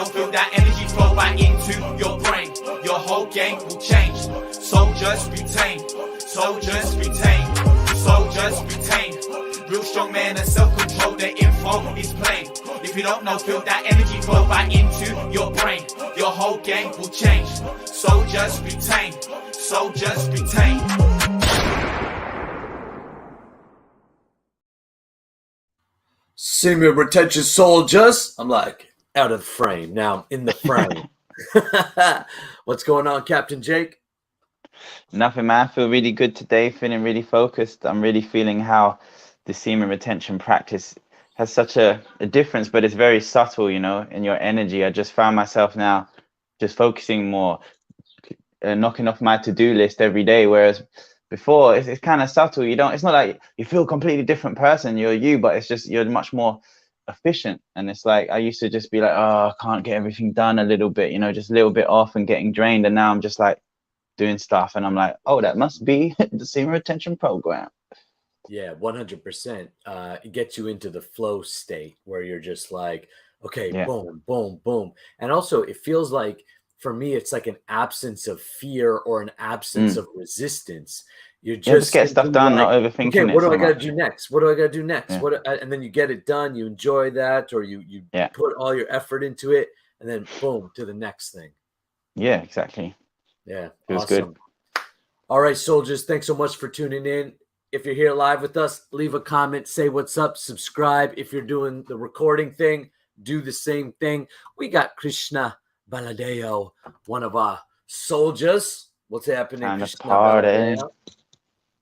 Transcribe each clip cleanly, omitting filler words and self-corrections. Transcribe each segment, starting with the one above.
feel that energy flow right into your brain. Your whole game will change. Soldiers be tamed. Soldiers be tamed. Soldiers be tamed. Real strong man and self-control, the info is plain. If you don't know, feel that energy flow right into your brain. Your whole game will change. Soldiers be tamed. Soldiers be tamed. Semen retention soldiers. I'm like out of the frame. Now I'm in the frame. What's going on, Captain Jake? Nothing, man. I feel really good today, feeling really focused. I'm really feeling how the semen retention practice has such a difference, but it's very subtle, you know, in your energy. I just found myself now just focusing more, knocking off my to-do list every day, whereas before it's kind of subtle. It's not like you feel a completely different person, you're you, but it's just you're much more efficient. And it's like I used to just be like, oh, I can't get everything done a little bit, you know, just a little bit off and getting drained. And now I'm just like doing stuff and I'm like, oh, that must be the semen retention program. Yeah, 100%. It gets you into the flow state where you're just like, okay, Yeah. boom, boom, boom. And also it feels like, for me, it's like an absence of fear or an absence of resistance. You're just get stuff done, like, not overthinking okay, it what do so I got to much. do next? What do I got to do next? Yeah. And then you get it done. You enjoy that, or you put all your effort into it, and then boom, to the next thing. Yeah, exactly. Yeah, Feels awesome. good. All right, soldiers, thanks so much for tuning in. If you're here live with us, leave a comment, say what's up, subscribe. If you're doing the recording thing, do the same thing. We got Krishna Baladeo, one of our soldiers. What's happening, Time to Krishna party. Baladeo?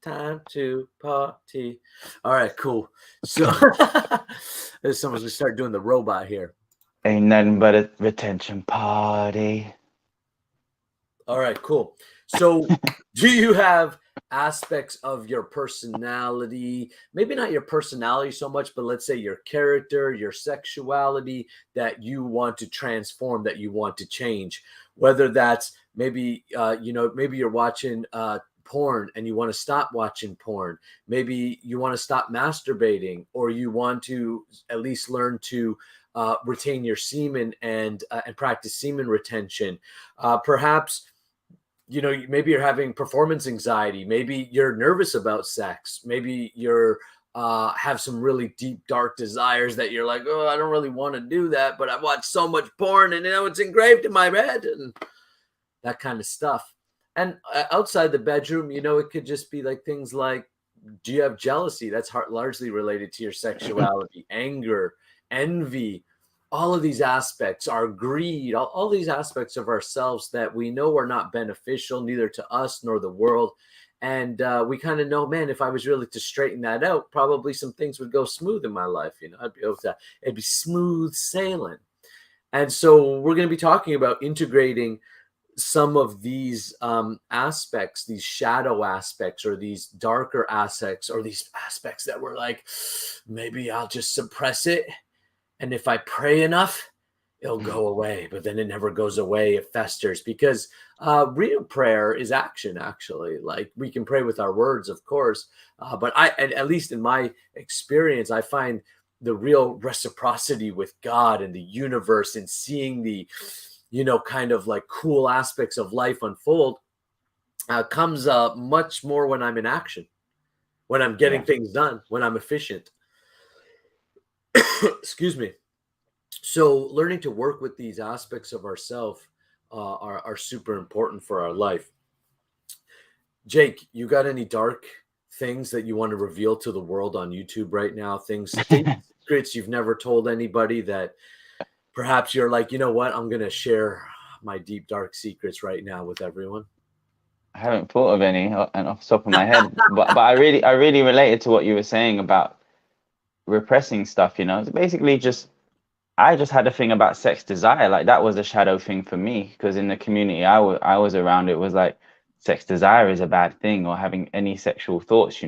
Time to party. All right, cool. So someone's going to start doing the robot here. Ain't nothing but a retention party. All right, cool. So do you have aspects of your personality, maybe not your personality so much, but let's say your character, your sexuality, that you want to transform, that you want to change? Whether that's maybe, maybe you're watching porn and you want to stop watching porn. Maybe you want to stop masturbating, or you want to at least learn to retain your semen and practice semen retention. Perhaps, maybe you're having performance anxiety. Maybe you're nervous about sex. Maybe you're have some really deep, dark desires that you're like, oh, I don't really want to do that, but I've watched so much porn and it's engraved in my head and that kind of stuff. And outside the bedroom, it could just be like things like, do you have jealousy? That's largely related to your sexuality, anger, envy. All of these aspects, our greed, all these aspects of ourselves that we know are not beneficial, neither to us nor the world. And we kind of know, man, if I was really to straighten that out, probably some things would go smooth in my life. I'd be able to, it'd be smooth sailing. And so we're going to be talking about integrating some of these aspects, these shadow aspects, or these darker aspects, or these aspects that we're like, maybe I'll just suppress it. And if I pray enough, it'll go away. But then it never goes away. It festers, because real prayer is action, actually. Like, we can pray with our words, of course. But at least in my experience, I find the real reciprocity with God and the universe, and seeing the, kind of like cool aspects of life unfold comes much more when I'm in action, when I'm getting things done, when I'm efficient. Excuse me. So learning to work with these aspects of ourselves are super important for our life. Jake, you got any dark things that you want to reveal to the world on YouTube right now? Secrets you've never told anybody, that perhaps you're like, you know what, I'm going to share my deep, dark secrets right now with everyone? I haven't thought of any off the top of my head, but I really related to what you were saying about repressing stuff. It's basically I just had a thing about sex desire. Like, that was a shadow thing for me, because in the community I was around, it was like sex desire is a bad thing, or having any sexual thoughts,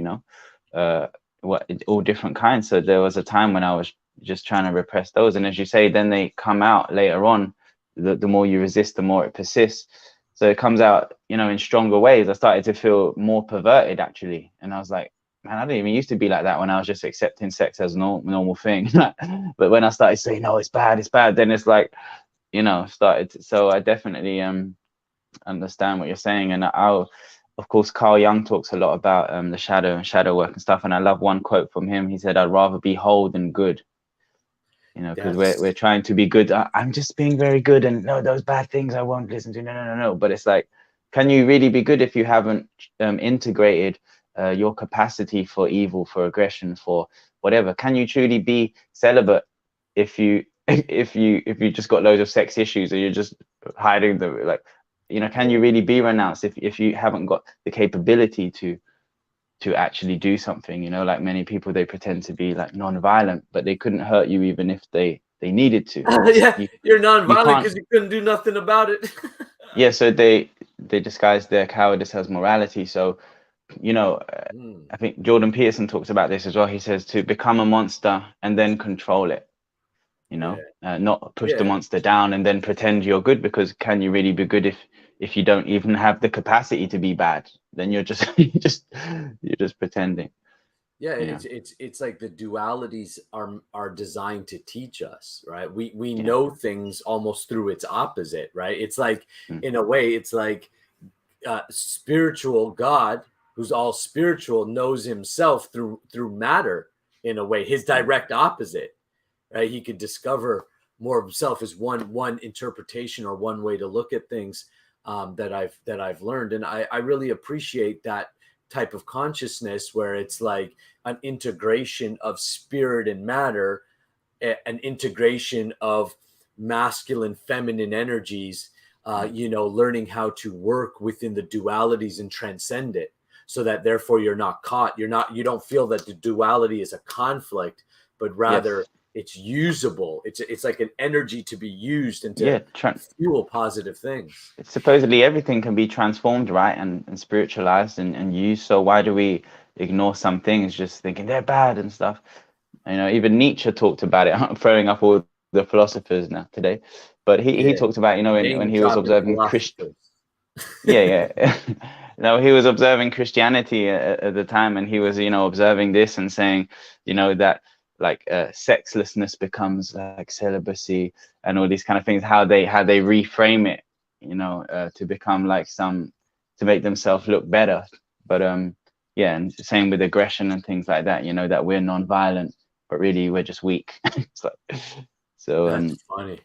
all different kinds. So there was a time when I was just trying to repress those, and as you say, then they come out later on. The more you resist, the more it persists. So it comes out, in stronger ways. I started to feel more perverted, actually, and I was like, man, I didn't even used to be like that when I was just accepting sex as a normal thing. But when I started saying, no, it's bad, then it's like you know, started. So I definitely understand what you're saying, and I'll, of course, Carl Jung talks a lot about the shadow and shadow work and stuff. And I love one quote from him. He said, "I'd rather be whole than good." You know, because we're That's trying to be good. I'm just being very good, and no, those bad things I won't listen to. No, no, no, no. But it's like, can you really be good if you haven't integrated your capacity for evil, for aggression, for whatever? Can you truly be celibate if you if you just got loads of sex issues, or you're just hiding the, like, you know? Can you really be renounced if you haven't got the capability to actually do something? You know, like many people, they pretend to be like non-violent, but they couldn't hurt you even if they needed to. yeah, you're You non-violent can't. because you couldn't do nothing about it. Yeah, so they disguise their cowardice as morality. So, you know, Mm, I think Jordan Peterson talks about this as well. He says to become a monster and then control it, you yeah, know, not push the yeah. monster down and then pretend you're good, because can you really be good if you don't even have the capacity to be bad? Then you're just you're just pretending. Yeah, Yeah, it's like the dualities are designed to teach us, right? We yeah, know things almost through its opposite, right? It's like, mm, in a way, it's like spiritual God, who's all spiritual, knows himself through matter, in a way, his mm, direct opposite, right? He could discover more of himself as one interpretation or one way to look at things, that I've learned, and I really appreciate that type of consciousness where it's like an integration of spirit and matter, an integration of masculine, feminine energies. mm. Learning how to work within the dualities and transcend it, so that therefore you're not caught. You don't feel that the duality is a conflict, but rather Yes, it's usable. It's like an energy to be used and to yeah. fuel positive things. Supposedly everything can be transformed, right, and spiritualized and used. So why do we ignore some things, just thinking they're bad and stuff? You know, even Nietzsche talked about it. I'm throwing up all the philosophers now today, but he Yeah, talked about, you know, when name he was dropping observing philosophers. yeah, yeah. No, he was observing Christianity at the time, and he was, you know, observing this and saying, you know, that like sexlessness becomes like celibacy and all these kind of things. How they reframe it, you know, to become like to make themselves look better. But yeah, and same with aggression and things like that. You know, that we're non-violent, but really we're just weak. So, so That's funny.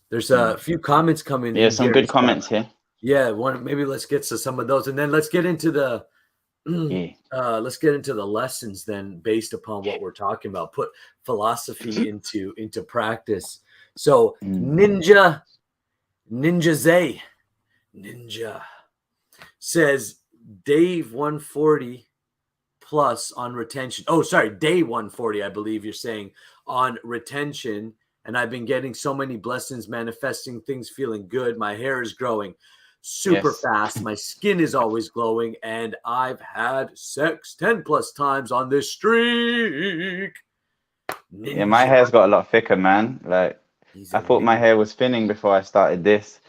There's mm. a few comments coming Yeah, in some here. good comments here. Yeah, one, maybe let's get to some of those, and then let's get into the Yeah. lessons then, based upon what we're talking about. Put philosophy into practice. So Mm. Ninja Zay Ninja says Dave 140 plus on retention. Oh, sorry, day 140, I believe you're saying, on retention. And I've been getting so many blessings, manifesting things, feeling good. My hair is growing super Yes. fast. My skin is always glowing. And I've had sex 10 plus times on this streak. Yeah, my Ninja. hair's got a lot thicker, man. Like, He's I a thought my ninja. hair was thinning before I started this,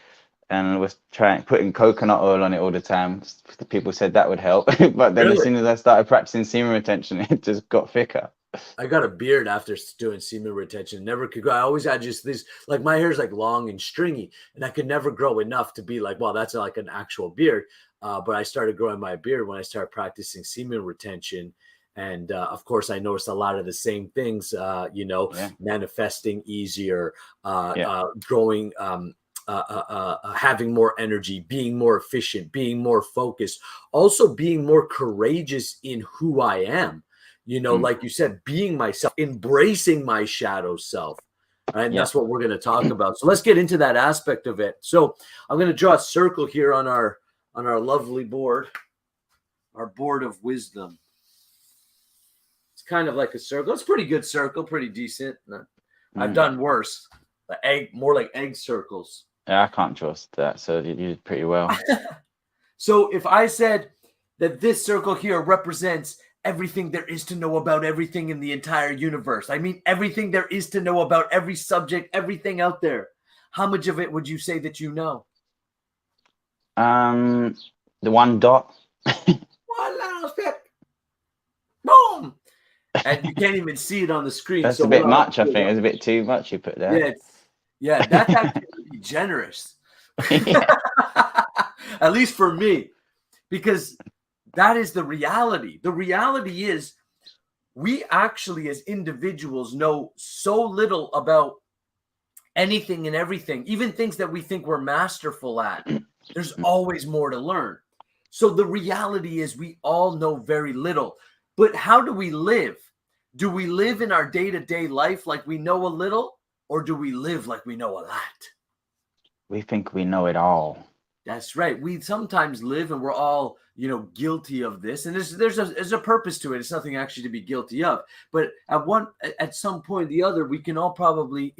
and was putting coconut oil on it all the time. The people said that would help, but then as Really? soon as I started practicing semen retention, it just got thicker. I got a beard after doing semen retention. Never could go. I always had just this, like, my hair's like long and stringy, and I could never grow enough to be like, well, that's like an actual beard. But I started growing my beard when I started practicing semen retention. And of course, I noticed a lot of the same things, Yeah, manifesting easier, yeah, growing, having more energy, being more efficient, being more focused, also being more courageous in who I am. mm, Like you said, being myself, embracing my shadow self. And yeah. that's what we're going to talk about. So let's get into that aspect of it. So I'm going to draw a circle here on our lovely board, our board of wisdom. It's kind of like a circle. It's a pretty good circle, pretty decent. I've Mm. done worse. More like egg circles. Yeah, I can't trust that, so you did pretty well. So if I said that this circle here represents everything there is to know about everything in the entire universe, I mean everything there is to know about every subject, everything out there, how much of it would you say that you know? The one dot. Voila, boom. And you can't even see it on the screen. That's So a what bit I'll much, I do is think. It's a bit too much you put there. yeah, that's actually, generous. Yeah. At least for me, because that is the reality. The reality is we actually as individuals know so little about anything and everything, even things that we think we're masterful at. There's always more to learn. So the reality is we all know very little. But how do we live? Do we live in our day-to-day life like we know a little, or do we live like we know a lot? We think we know it all. That's right. We sometimes live and we're all, guilty of this. And there's a purpose to it. It's nothing actually to be guilty of. But at some point or the other, we can all probably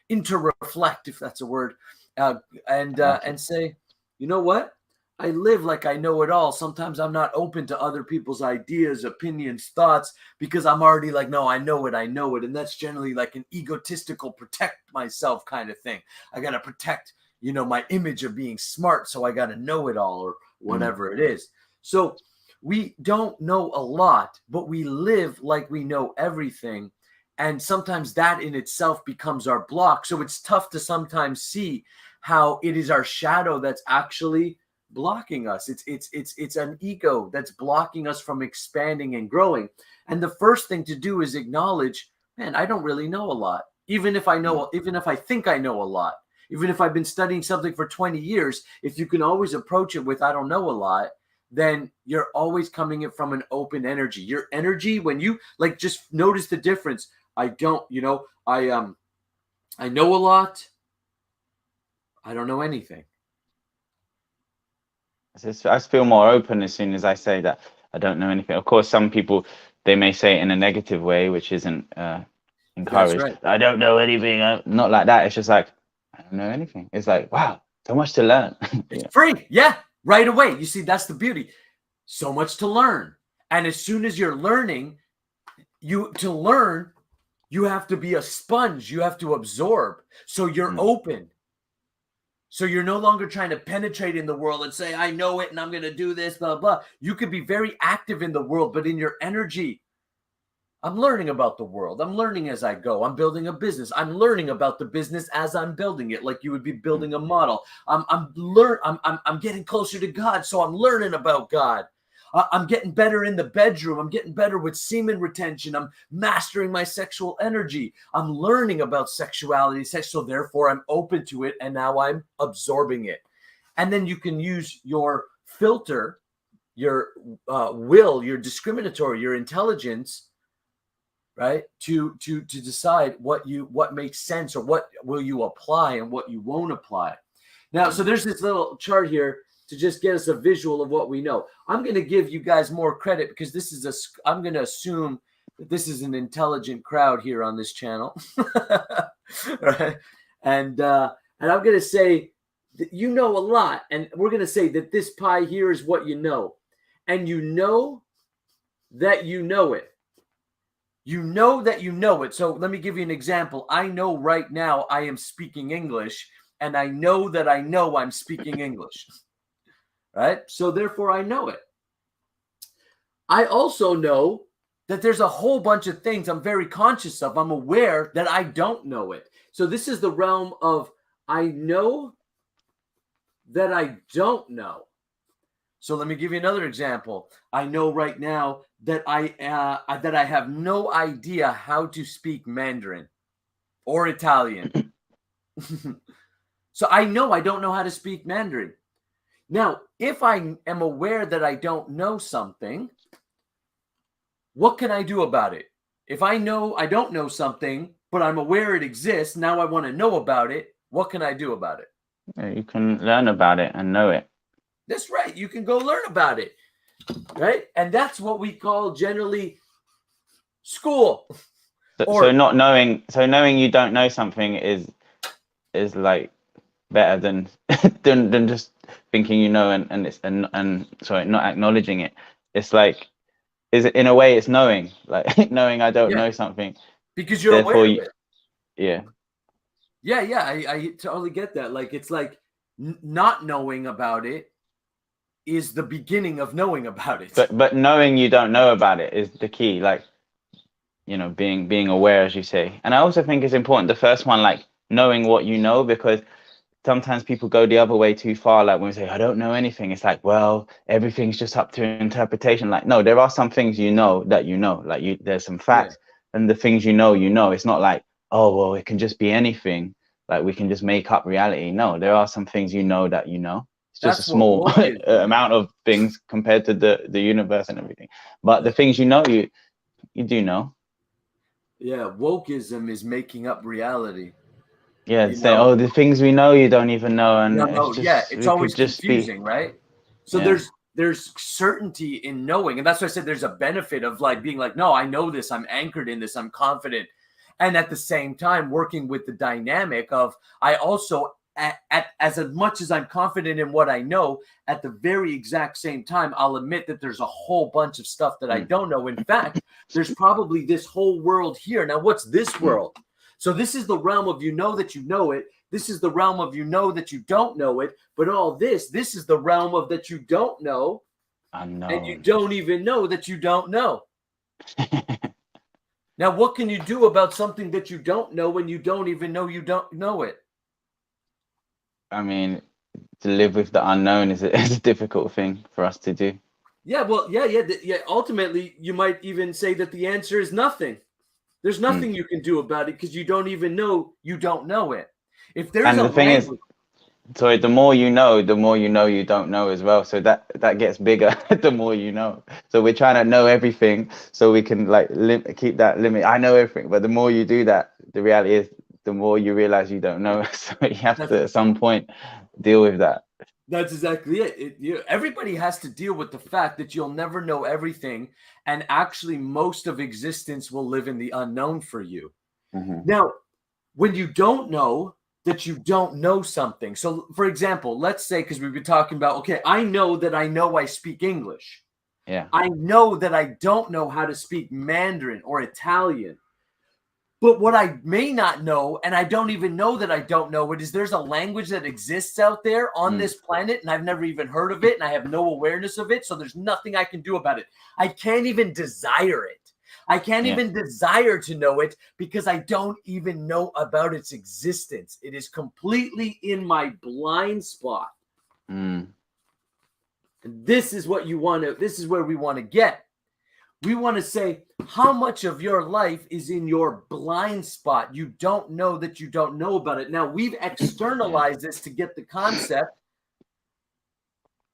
reflect, if that's a word, and say, you know what? I live like I know it all. Sometimes I'm not open to other people's ideas, opinions, thoughts, because I'm already like, no, I know it. And that's generally like an egotistical protect myself kind of thing. I got to protect, my image of being smart. So I got to know it all or whatever it is. So we don't know a lot, but we live like we know everything. And sometimes that in itself becomes our block. So it's tough to sometimes see how it is our shadow that's actually blocking us. It's an ego that's blocking us from expanding and growing. And the first thing to do is acknowledge, man, I don't really know a lot. Even if I think I know a lot, even if I've been studying something for 20 years, if you can always approach it with, I don't know a lot, then you're always coming in from an open energy. Your energy, when you just notice the difference. I know a lot. I don't know anything. I just feel more open as soon as I say that I don't know anything. Of course, some people, they may say it in a negative way, which isn't encouraged. Right. I don't know anything. Not like that. It's just like, I don't know anything. It's like, wow, so much to learn. It's free. Yeah, right away. You see, that's the beauty. So much to learn. And as soon as you're learning, you have to be a sponge. You have to absorb. So you're open. So you're no longer trying to penetrate in the world and say, I know it and I'm going to do this, blah, blah. You could be very active in the world, but in your energy, I'm learning about the world. I'm learning as I go. I'm building a business. I'm learning about the business as I'm building it, like you would be building a model. I'm getting closer to God, so I'm learning about God. I'm getting better in the bedroom. I'm getting better with semen retention. I'm mastering my sexual energy. I'm learning about sexuality, so therefore I'm open to it, and now I'm absorbing it. And then you can use your filter, your will, your discriminatory, your intelligence, right, to decide what makes sense or what will you apply and what you won't apply. Now, so there's this little chart here to just get us a visual of what we know. I'm going to give you guys more credit because I'm going to assume that this is an intelligent crowd here on this channel. Right? And I'm going to say that you know a lot, and we're going to say that this pie here is what you know. And you know that you know it. You know that you know it. So let me give you an example. I know right now I am speaking English, and I know that I know I'm speaking English. Right? So therefore I know it. I also know that there's a whole bunch of things I'm very conscious of. I'm aware that I don't know it. So this is the realm of I know that I don't know. So let me give you another example. I know right now that I have no idea how to speak Mandarin or Italian. So I know I don't know how to speak Mandarin. Now, if I am aware that I don't know something, what can I do about it? If I know I don't know something, but I'm aware it exists, now I want to know about it, what can I do about it? You can learn about it and know it. That's right. You can go learn about it, right? And that's what we call generally school. So knowing you don't know something is like better than than just thinking you know and sorry, not acknowledging it. It's like, is it in a way it's knowing, like knowing I don't know something because you're aware of it. Yeah, I totally get that. Like it's like not knowing about it is the beginning of knowing about it. But knowing you don't know about it is the key, like, you know, being aware, as you say. And I also think it's important, the first one, like knowing what you know, because sometimes people go the other way too far. Like when we say, I don't know anything, it's like, well, everything's just up to interpretation. Like, no, there are some things you know that you know, like there's some facts, and the things you know, it's not like, oh, well, it can just be anything. Like we can just make up reality. No, there are some things you know that you know. It's just That's a what small woke is. amount of things compared to the universe and everything. But the things you know, you do know. Yeah, wokeism is making up reality. Yeah, You say, know, oh, the things we know you don't even know, and no, it's no, yeah, just it's we could always just be. confusing, right? So Yeah. there's certainty in knowing, and that's why I said there's a benefit of like being like, no, I know this, I'm anchored in this, I'm confident, and at the same time working with the dynamic of I also at as much as I'm confident in what I know, at the very exact same time, I'll admit that there's a whole bunch of stuff that I don't know. In fact, there's probably this whole world here. Now, what's this world? So this is the realm of you know that you know it. This is the realm of you know that you don't know it. But all this is the realm of that you don't know. Unknown. And you don't even know that you don't know. Now, what can you do about something that you don't know when you don't even know you don't know it? I mean, to live with the unknown is a difficult thing for us to do. Yeah, well, yeah. Ultimately, you might even say that the answer is nothing. There's nothing you can do about it because you don't even know you don't know it. If there's And a the thing is, sorry, the more you know you don't know as well. So that gets bigger the more you know. So we're trying to know everything so we can like keep that limit. I know everything, but the more you do that, the reality is the more you realize you don't know. So you have to at some point deal with that. That's exactly it. Everybody has to deal with the fact that you'll never know everything, and actually most of existence will live in the unknown for you. Now, when you don't know that you don't know something. So, for example, let's say, because we've been talking about, okay, I know I speak English. Yeah. I know that I don't know how to speak Mandarin or Italian. But what I may not know, and I don't even know that I don't know it, is there's a language that exists out there on this planet, and I've never even heard of it, and I have no awareness of it. So there's nothing I can do about it. I can't even desire it. I can't even desire to know it because I don't even know about its existence. It is completely in my blind spot. And this is what you want to, this is where we want to get. We want to say how much of your life is in your blind spot. You don't know that you don't know about it. Now, we've externalized this to get the concept.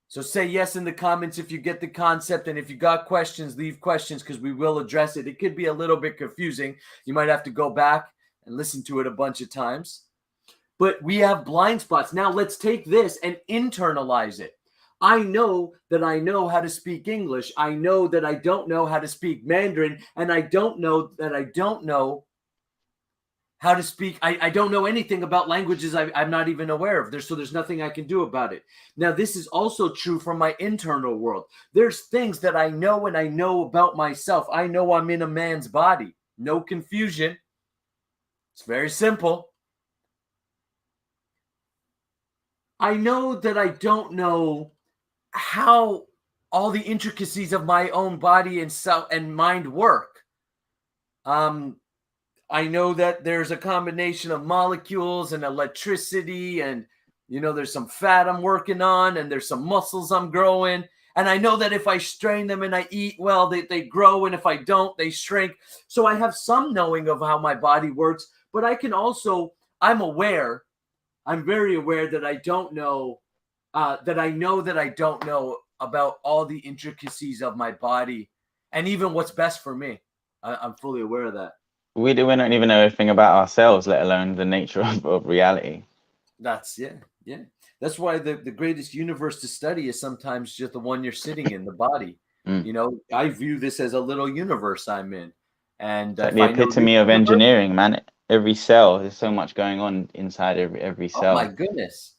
So say yes in the comments if you get the concept. And if you got questions, leave questions because we will address it. It could be a little bit confusing. You might have to go back and listen to it a bunch of times. But we have blind spots. Now, let's take this and internalize it. I know that I know how to speak English. I know that I don't know how to speak Mandarin. And I don't know that I don't know how to speak. I don't know anything about languages I'm not even aware of. So there's nothing I can do about it. Now, this is also true from my internal world. There's things that I know and I know about myself. I know I'm in a man's body. No confusion. It's very simple. I know that I don't know how all the intricacies of my own body and self and mind work. I know that there's a combination of molecules and electricity, and there's some fat I'm working on, and there's some muscles I'm growing. And I know that if I strain them and I eat well, they grow, and if I don't, they shrink. So I have some knowing of how my body works, but I'm aware. I'm very aware that I don't know. That I know that I don't know about all the intricacies of my body and even what's best for me. I'm fully aware of that. We don't even know everything about ourselves, let alone the nature of reality. That's That's why the greatest universe to study is sometimes just the one you're sitting in, the body. I view this as a little universe I'm in. And it's like the epitome of engineering, man. Every cell, there's so much going on inside every cell. Oh my goodness.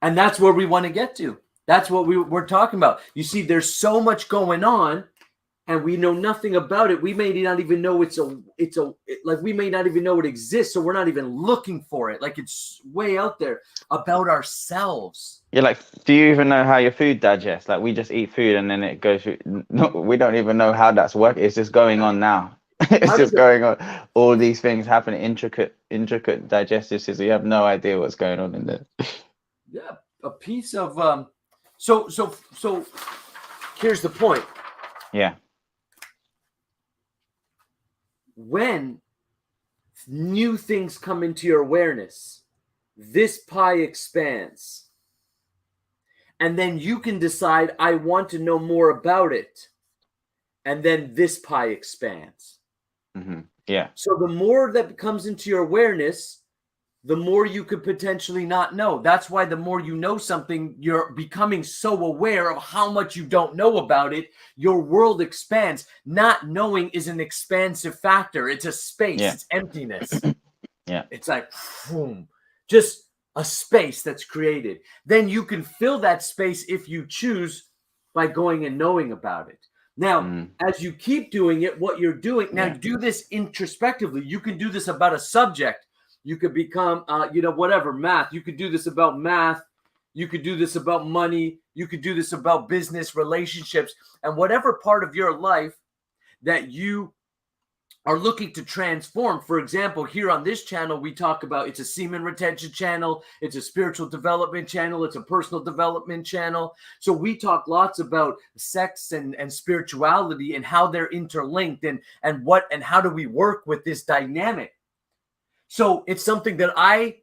And that's where we want to get to. That's what we're talking about. You see, there's so much going on, and we know nothing about it. We may not even know we may not even know it exists, so we're not even looking for it. Like it's way out there about ourselves. You're like, do you even know how your food digests? Like we just eat food and then it goes through. No, we don't even know how that's working. It's just going on now. It's just going on. All these things happen, intricate digestive systems. You have no idea what's going on in there. Yeah, a piece of so here's the point. Yeah. When new things come into your awareness, this pie expands. And then you can decide, I want to know more about it. And then this pie expands. Mm-hmm. Yeah. So the more that comes into your awareness, the more you could potentially not know. That's why the more you know something, you're becoming so aware of how much you don't know about it. Your world expands. Not knowing is an expansive factor. It's a space. Yeah. It's emptiness. Yeah. It's like, boom, just a space that's created. Then you can fill that space if you choose by going and knowing about it. Now, as you keep doing it, what you're doing, now do this introspectively. You can do this about a subject. You could become, whatever, math. You could do this about math. You could do this about money. You could do this about business, relationships, and whatever part of your life that you are looking to transform. For example, here on this channel, we talk about it's a semen retention channel. It's a spiritual development channel. It's a personal development channel. So we talk lots about sex and spirituality and how they're interlinked and how do we work with this dynamic. So it's something that I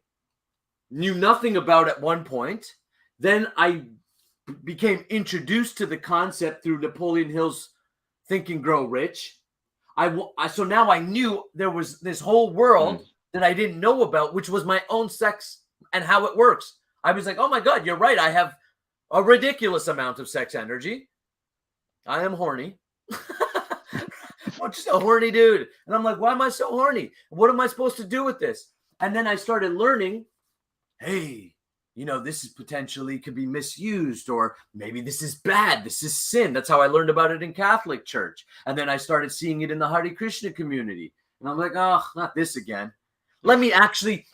knew nothing about at one point. Then I became introduced to the concept through Napoleon Hill's Think and Grow Rich. So now I knew there was this whole world that I didn't know about, which was my own sex and how it works. I was like, oh my God, you're right. I have a ridiculous amount of sex energy. I am horny. I'm just a horny dude. And I'm like, why am I so horny? What am I supposed to do with this? And then I started learning, hey, this is potentially could be misused, or maybe this is bad. This is sin. That's how I learned about it in Catholic Church. And then I started seeing it in the Hare Krishna community. And I'm like, oh, not this again. Let me actually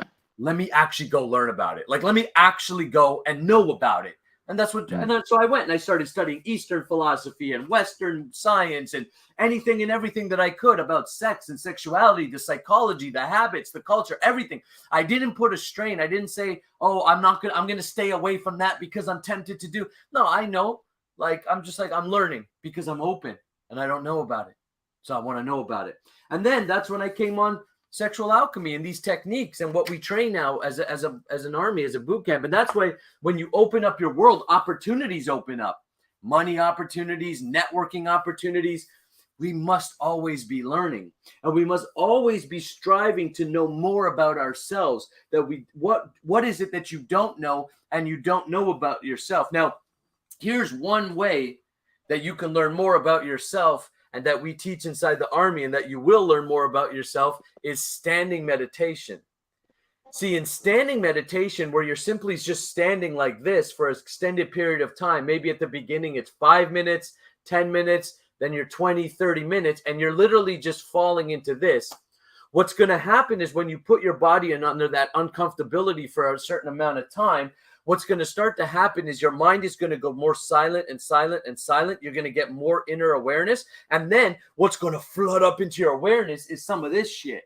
go learn about it. Like, let me actually go and know about it. And that's what, and then, so I went and I started studying Eastern philosophy and Western science and anything and everything that I could about sex and sexuality, the psychology, the habits, the culture, everything. I didn't put a strain. I didn't say, oh, I'm going to stay away from that because I'm tempted to do. No, I know, I'm learning because I'm open and I don't know about it. So I want to know about it. And then that's when I came on sexual alchemy and these techniques and what we train now as an army, as a boot camp. And that's why when you open up your world, opportunities open up, money opportunities, networking opportunities. We must always be learning, and we must always be striving to know more about ourselves. What is it that you don't know and you don't know about yourself? Now, here's one way that you can learn more about yourself, and that we teach inside the army, and that you will learn more about yourself, is standing meditation. See, in standing meditation, where you're simply just standing like this for an extended period of time, maybe at the beginning it's 5 minutes, 10 minutes, then you're 20, 30 minutes, and you're literally just falling into this. What's going to happen is when you put your body under that uncomfortability for a certain amount of time, what's going to start to happen is your mind is going to go more silent and silent and silent. You're going to get more inner awareness. And then what's going to flood up into your awareness is some of this shit,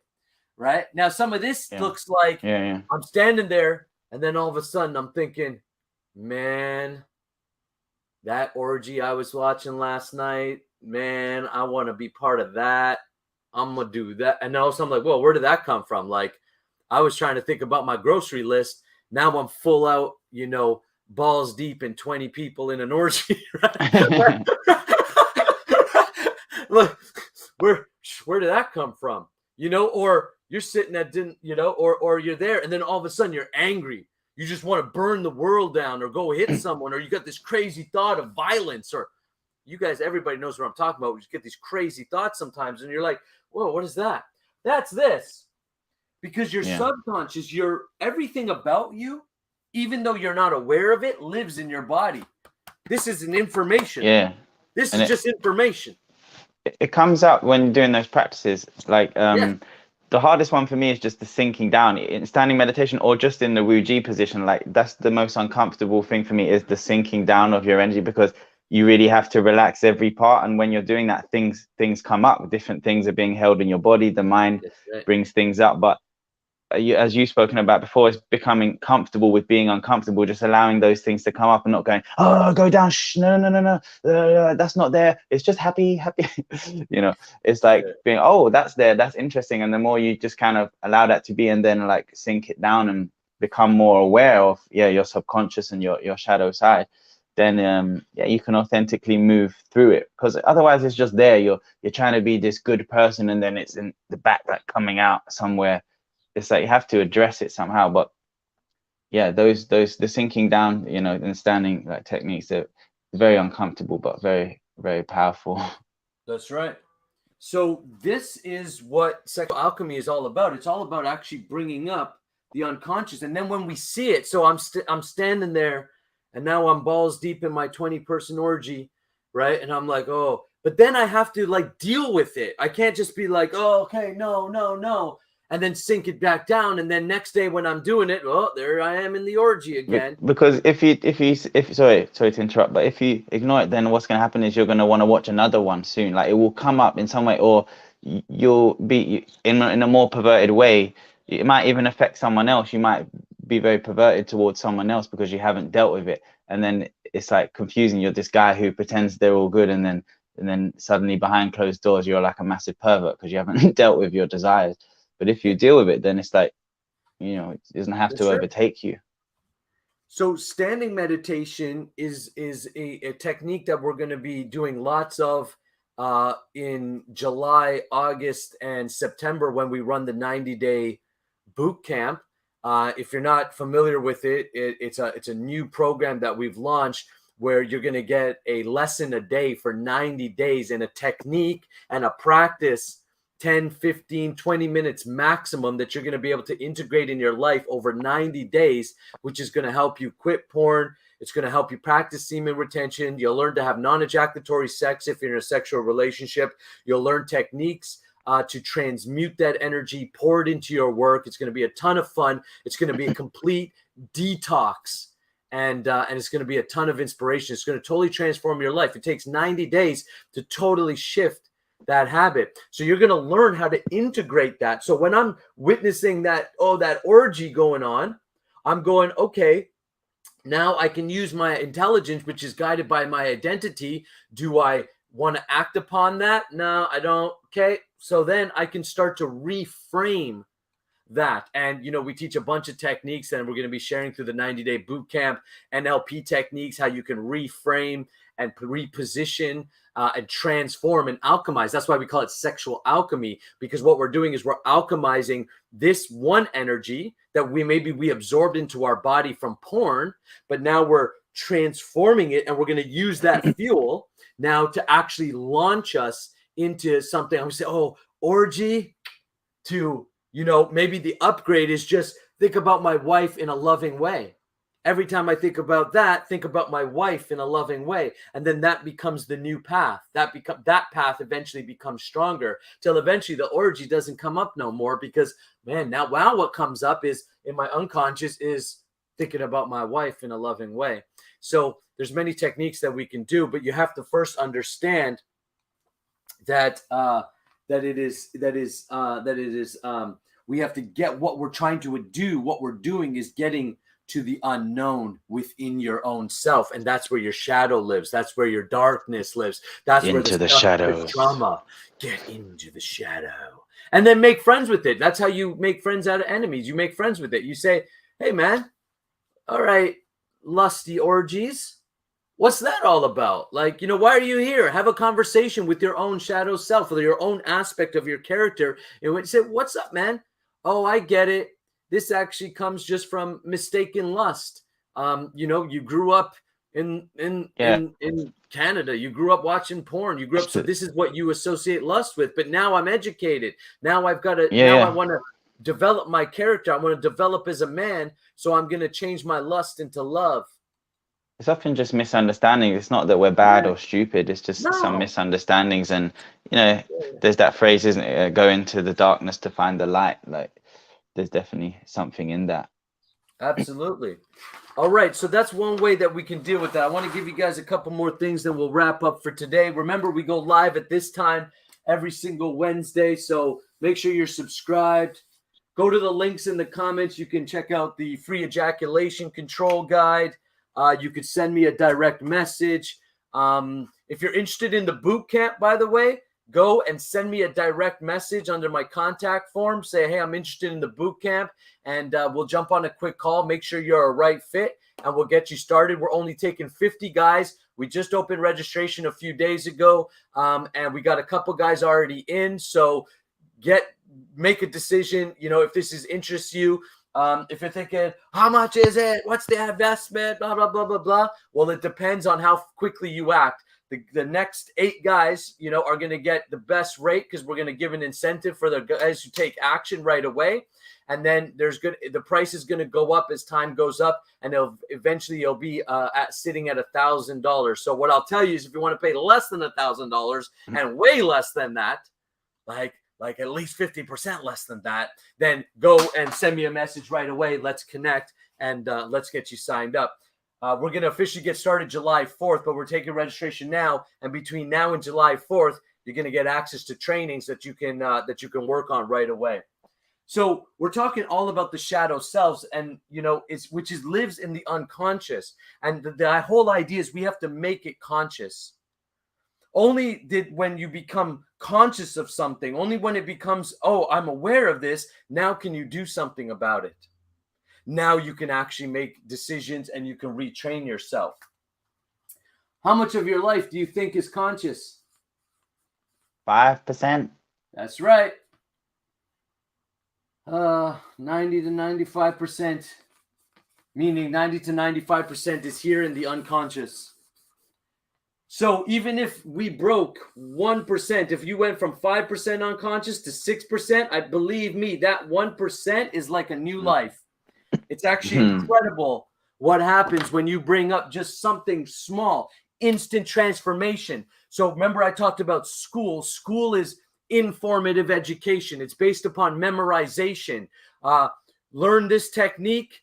right? Now, some of this looks like I'm standing there, and then all of a sudden I'm thinking, man, that orgy I was watching last night, man, I want to be part of that. I'm going to do that. And now I'm like, well, where did that come from? Like, I was trying to think about my grocery list. Now I'm full out, balls deep in 20 people in an orgy. Right? Look, where did that come from? Or you're sitting at dinner, or you're there, and then all of a sudden you're angry. You just want to burn the world down or go hit someone, or you got this crazy thought of violence, or you guys, everybody knows what I'm talking about. We just get these crazy thoughts sometimes, and you're like, whoa, what is that? That's this. Because your subconscious, everything about you, even though you're not aware of it, lives in your body. This is an information. Yeah. This is just information. It comes out when doing those practices. Like the hardest one for me is just the sinking down in standing meditation, or just in the Wu-Ji position. Like, that's the most uncomfortable thing for me, is the sinking down of your energy, because you really have to relax every part. And when you're doing that, things come up. Different things are being held in your body. The mind brings things up. But as you've spoken about before, is becoming comfortable with being uncomfortable, just allowing those things to come up and not going, oh, go down, shh, no, that's not there, it's just happy. You know, it's like being, oh, that's there, that's interesting. And the more you just kind of allow that to be, and then like sink it down and become more aware of your subconscious and your shadow side, then you can authentically move through it. Because otherwise it's just there, you're trying to be this good person, and then it's in the back, like coming out somewhere. It's like you have to address it somehow. But yeah, the sinking down, you know, and standing like techniques, they're very uncomfortable but very, very powerful. That's right. So this is what sexual alchemy is all about. It's all about actually bringing up the unconscious, and then when we see it, so I'm standing there, and now I'm balls deep in my 20-person orgy, right? And I'm like, oh, but then I have to like deal with it. I can't just be like, oh, okay, no, and then sink it back down. And then next day when I'm doing it, oh, there I am in the orgy again. Because if sorry to interrupt, but if you ignore it, then what's going to happen is you're going to want to watch another one soon. Like it will come up in some way, or you'll be in a more perverted way. It might even affect someone else. You might be very perverted towards someone else because you haven't dealt with it. And then it's like confusing. You're this guy who pretends they're all good, and then suddenly behind closed doors, you're like a massive pervert because you haven't dealt with your desires. But if you deal with it, then it's like, you know, it doesn't have to overtake you. So standing meditation is a technique that we're going to be doing lots of in July, August, and September when we run the 90-day boot camp. If you're not familiar with it, it's a new program that we've launched where you're going to get a lesson a day for 90 days and a technique and a practice 10, 15, 20 minutes maximum that you're going to be able to integrate in your life over 90 days, which is going to help you quit porn. It's going to help you practice semen retention. You'll learn to have non-ejaculatory sex if you're in a sexual relationship. You'll learn techniques to transmute that energy, pour it into your work. It's going to be a ton of fun. It's going to be a complete detox. And it's going to be a ton of inspiration. It's going to totally transform your life. It takes 90 days to totally shift that habit. So you're going to learn how to integrate that. So when I'm witnessing that orgy going on, I'm going, okay, now I can use my intelligence, which is guided by my identity. Do I want to act upon that? No, I don't. Okay. So then I can start to reframe that. And, you know, we teach a bunch of techniques, and we're going to be sharing through the 90-day boot camp, NLP techniques, how you can reframe and reposition and transform and alchemize. That's why we call it sexual alchemy, because what we're doing is we're alchemizing this one energy that we absorbed into our body from porn, but now we're transforming it, and we're going to use that fuel now to actually launch us into something. I'm going to say, oh, orgy to, you know, maybe the upgrade is just think about my wife in a loving way. Every time I think about that, think about my wife in a loving way. And then that becomes the new path. That path eventually becomes stronger till eventually the orgy doesn't come up no more, because, man, now what comes up is in my unconscious is thinking about my wife in a loving way. So there's many techniques that we can do, but you have to first understand that we have to get what we're trying to do. What we're doing is getting to the unknown within your own self, and that's where your shadow lives. That's where your darkness lives. That's where the shadows, trauma. Get into the shadow, and then make friends with it. That's how you make friends out of enemies. You make friends with it. You say, "Hey, man, all right, lusty orgies. What's that all about? Like, you know, why are you here? Have a conversation with your own shadow self, or your own aspect of your character, and say, what's up, man? Oh, I get it. This actually comes just from mistaken lust. You know, you grew up in Canada. You grew up watching porn. You grew up, so this is what you associate lust with. But now I'm educated. Now I've got to. Now I want to develop my character. I want to develop as a man. So I'm going to change my lust into love. It's often just misunderstanding. It's not that we're bad or stupid. It's just some misunderstandings. And, you know, there's that phrase, isn't it? Go into the darkness to find the light. Like, there's definitely something in that. Absolutely. All right. So that's one way that we can deal with that. I want to give you guys a couple more things, then we'll wrap up for today. Remember, we go live at this time every single Wednesday. So make sure you're subscribed. go to the links in the comments. You can check out the free ejaculation control guide. You could send me a direct message. If you're interested in the boot camp, by the way, go and send me a direct message under my contact form. Say, hey, I'm interested in the boot camp, and we'll jump on a quick call. Make sure you're a right fit, and we'll get you started. We're only taking 50 guys. We just opened registration a few days ago, and we got a couple guys already in. So make a decision, if this interests you. If you're thinking, how much is it? What's the investment? Blah, blah, blah, blah, blah. Well, it depends on how quickly you act. The next 8 guys, are going to get the best rate because we're going to give an incentive for the guys who take action right away. And then the price is going to go up as time goes up, and eventually it'll be sitting at $1,000. So what I'll tell you is, if you want to pay less than $1,000 and way less than that, like at least 50% less than that, then go and send me a message right away. Let's connect and let's get you signed up. We're going to officially get started July 4th, but we're taking registration now. And between now and July 4th, you're going to get access to trainings that you can work on right away. So we're talking all about the shadow selves, and which lives in the unconscious. And the whole idea is we have to make it conscious. Only when you become conscious of something, only when it becomes, oh, I'm aware of this, now can you do something about it. Now you can actually make decisions and you can retrain yourself. How much of your life do you think is conscious? 5%. That's right. 90 to 95%, meaning 90 to 95% is here in the unconscious. So even if we broke 1%, if you went from 5% unconscious to 6%, I believe me, that 1% is like a new life. It's actually incredible what happens when you bring up just something small, instant transformation. So remember I talked about school. School is informative education. It's based upon memorization. Learn this technique,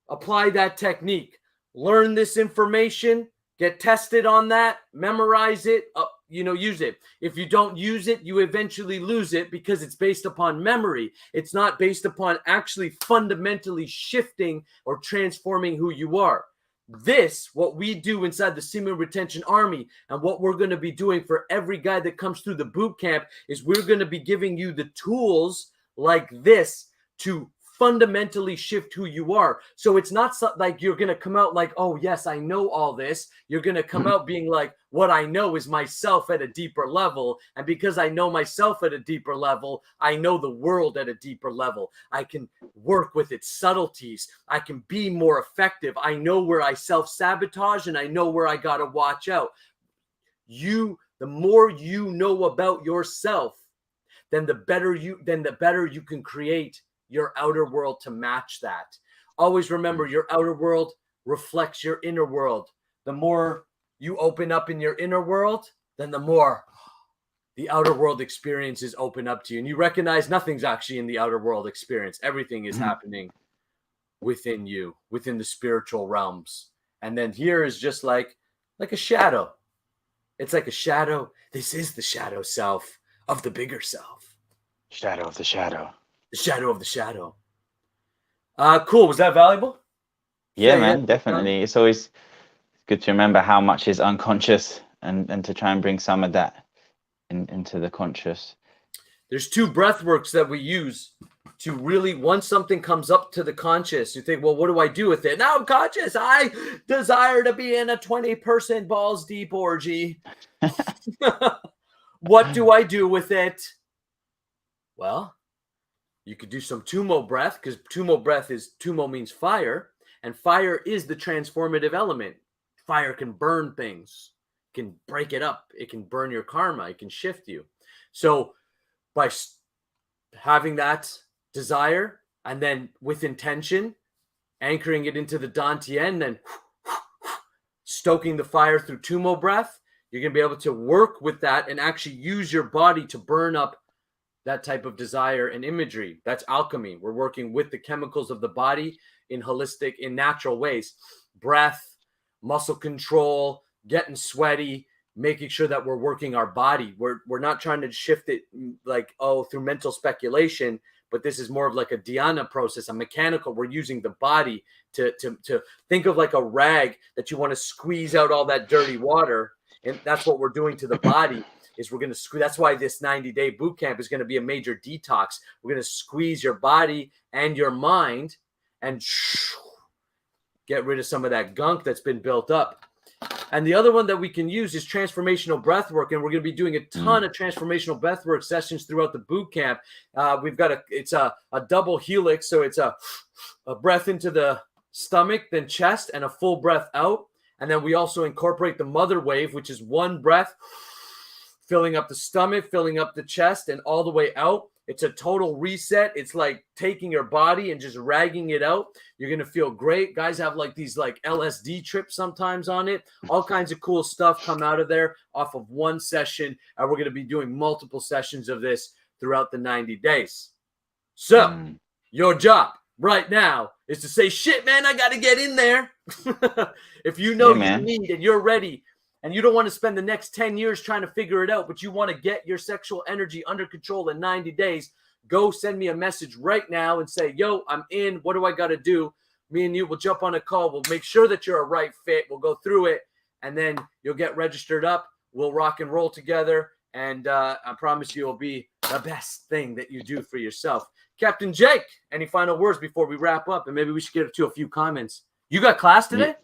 apply that technique. Learn this information, get tested on that, memorize it, use it. If you don't use it, you eventually lose it because it's based upon memory. It's not based upon actually fundamentally shifting or transforming who you are. What we do inside the Semen Retention Army, and what we're going to be doing for every guy that comes through the boot camp, is we're going to be giving you the tools like this to fundamentally shift who you are. So it's not like you're going to come out like, oh, yes, I know all this. You're going to come out being like, what I know is myself at a deeper level. And because I know myself at a deeper level, I know the world at a deeper level. I can work with its subtleties. I can be more effective. I know where I self-sabotage, and I know where I got to watch out. The more you know about yourself, then the better you can create your outer world to match that. Always remember, your outer world reflects your inner world. The more you open up in your inner world, then the more the outer world experiences open up to you. And you recognize nothing's actually in the outer world experience. Everything is happening within you, within the spiritual realms. And then here is just like a shadow. It's like a shadow. This is the shadow self of the bigger self. Shadow of the shadow. The shadow of the shadow. Cool. Was that valuable? Yeah, man, definitely. It's always good to remember how much is unconscious and to try and bring some of that into the conscious. There's 2 breath works that we use to really, once something comes up to the conscious, you think, well, what do I do with it? Now I'm conscious. I desire to be in a 20-person balls deep orgy. What do I do with it? Well, you could do some tumo breath, because tumo means fire, and fire is the transformative element. Fire can burn things, can break it up. It can burn your karma. It can shift you. So by having that desire, and then with intention, anchoring it into the dantian, then stoking the fire through tumo breath, you're going to be able to work with that and actually use your body to burn up that type of desire and imagery. That's alchemy. We're working with the chemicals of the body in holistic, in natural ways. Breath, muscle control, getting sweaty, making sure that we're working our body. We're not trying to shift it like, through mental speculation, but this is more of like a dhyana process, a mechanical. We're using the body to think of like a rag that you want to squeeze out all that dirty water. And that's what we're doing to the body is we're going to squeeze. That's why this 90-day boot camp is going to be a major detox. We're going to squeeze your body and your mind and get rid of some of that gunk that's been built up. And the other one that we can use is transformational breath work. And we're going to be doing a ton of transformational breath work sessions throughout the boot camp. We've got it's a double helix. So it's a breath into the stomach, then chest, and a full breath out. And then we also incorporate the mother wave, which is one breath, filling up the stomach, filling up the chest, and all the way out. It's a total reset. It's like taking your body and just ragging it out. You're going to feel great. Guys have like these like LSD trips sometimes on it. All kinds of cool stuff come out of there off of one session. And we're going to be doing multiple sessions of this throughout the 90 days. So your job right now is to say, shit, man, I got to get in there. If you know you need and you're ready, and you don't want to spend the next 10 years trying to figure it out, but you want to get your sexual energy under control in 90 days, go send me a message right now and say, yo, I'm in. What do I got to do? Me and you will jump on a call. We'll make sure that you're a right fit. We'll go through it, and then you'll get registered up. We'll rock and roll together, and I promise you it'll be the best thing that you do for yourself. Captain Jake, any final words before we wrap up? And maybe we should get to a few comments. You got class today?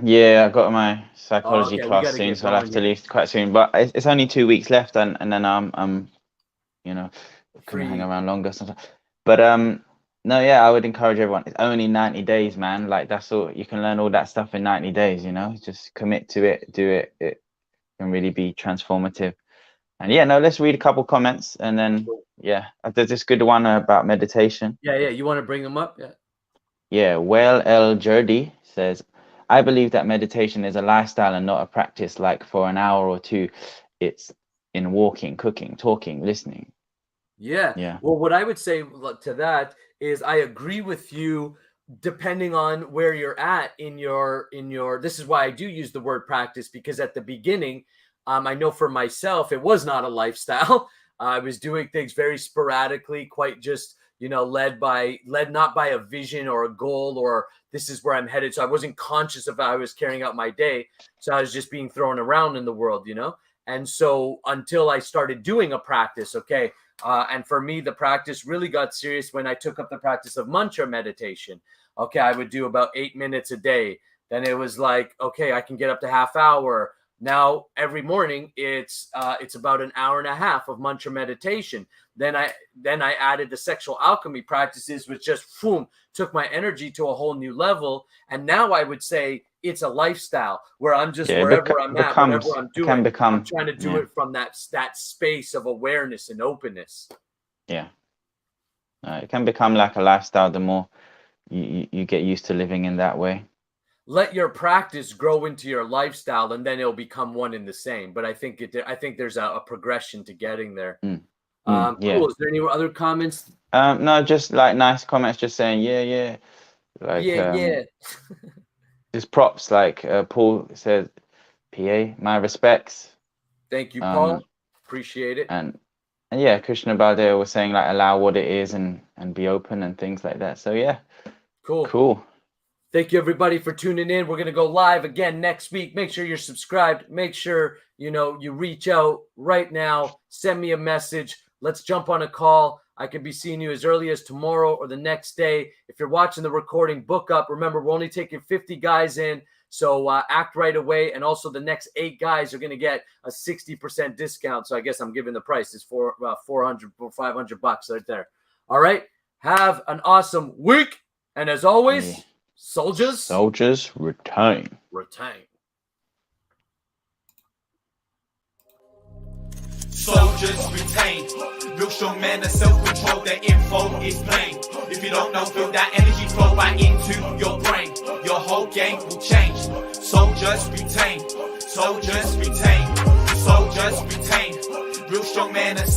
Yeah, I got my psychology class soon, so I'll have to leave quite soon. But it's only 2 weeks left, and then I'm you know, can hang around longer sometimes. But no, yeah, I would encourage everyone. It's only 90 days, man. Like that's all you can learn all that stuff in 90 days. You know, just commit to it, do it. It can really be transformative. And yeah, no, let's read a couple comments, and then yeah, there's this good one about meditation. Yeah. You want to bring them up? Yeah. Yeah. Well, L. Jurdy says, I believe that meditation is a lifestyle and not a practice. Like for an hour or two, it's in walking, cooking, talking, listening. Yeah. Well, what I would say to that is I agree with you depending on where you're at in your, this is why I do use the word practice, because at the beginning, I know for myself, it was not a lifestyle. I was doing things very sporadically, quite just, led not by a vision or a goal or this is where I'm headed. So I wasn't conscious of how I was carrying out my day. So I was just being thrown around in the world, And so until I started doing a practice, okay. And for me, the practice really got serious when I took up the practice of mantra meditation. Okay. I would do about 8 minutes a day. Then it was like, okay, I can get up to half hour. Now every morning it's about an hour and a half of mantra meditation. Then I added the sexual alchemy practices, which just took my energy to a whole new level. And now I would say it's a lifestyle where I'm just wherever I'm at, whatever I'm doing, I'm trying to do it from that space of awareness and openness. Yeah, it can become like a lifestyle the more you get used to living in that way. Let your practice grow into your lifestyle, and then it'll become one in the same. But I think there's a progression to getting there. Cool. Is there any other comments? No, just like nice comments, just saying, yeah. Like, yeah. Just props, like Paul says, PA, my respects. Thank you, Paul. Appreciate it. And yeah, Krishna Baldeo was saying like allow what it is and be open and things like that. So yeah. Cool. Thank you, everybody, for tuning in. We're going to go live again next week. Make sure you're subscribed. Make sure, you reach out right now. Send me a message. Let's jump on a call. I could be seeing you as early as tomorrow or the next day. If you're watching the recording, book up. Remember, we're only taking 50 guys in. So act right away. And also the next 8 guys are going to get a 60% discount. So I guess I'm giving the price. It's for $400 or $500 right there. All right. Have an awesome week. And as always, soldiers retain. Soldiers retain. Real strong men are self-control. Their info is plain. If you don't know, feel that energy flow right into your brain. Your whole game will change. Soldiers retain. Soldiers retain. Soldiers retain.